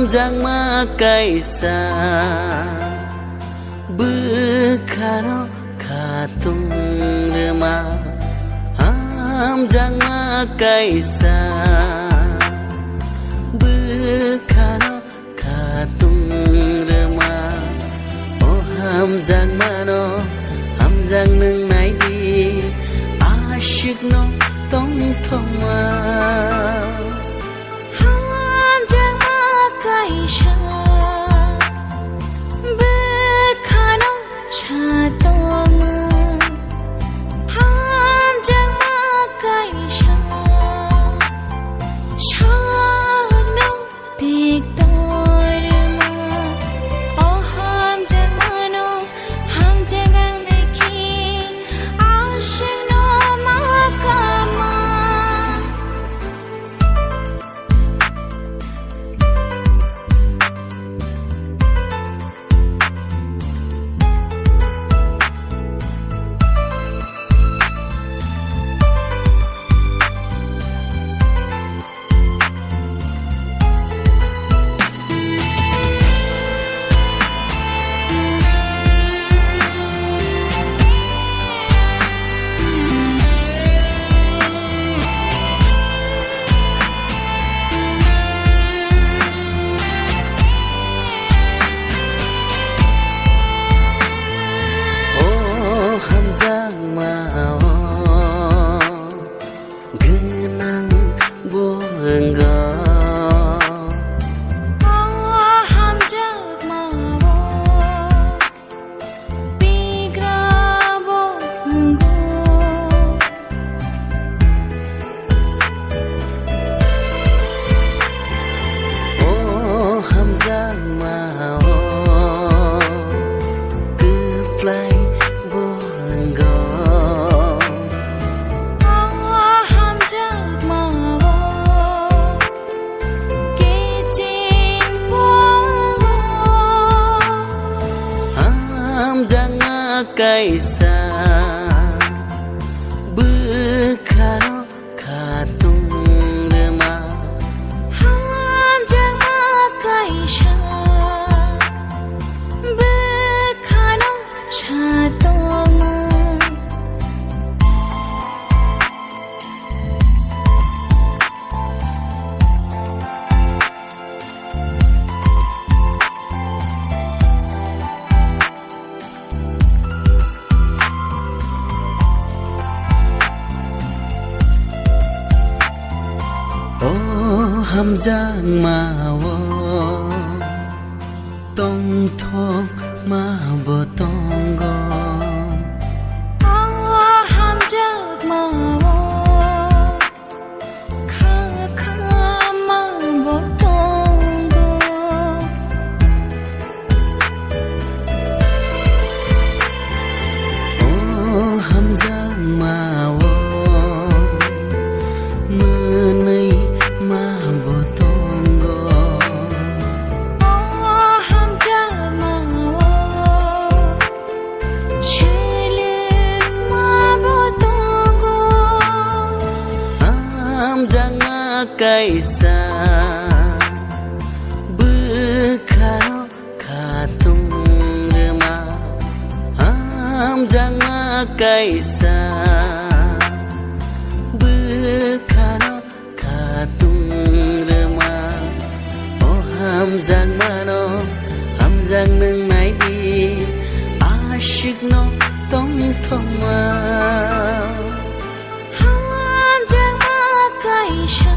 hamjang ma kaisa bukhano khatung rema hamjang ma kaisa bukhano khatung rema oh hamjang mano hamjang nung nai di ashik no tong thoma Kaisa bukhano chatoma hamjang ma kaisa chano tiktorma oh hamjang mano hamjang ang dekhi ashik no makama kaisa bukhano khatung rema hamjang ma kaisa bukhano chatoma hamjang ma wo tong thok ma bo tong go oh hamjang ma wo kha kha ma bo tong go oh hamjang ma wo munai ma bo tong go oh hamjang ma wo chiluk ma bo tong go hamjang ma kaisa bukhano khatung rema hamjang ma kaisa bukhano khatung rema oh hamjang mano hamjang nung nai di ashik no tong thoma hamjang ma kaisa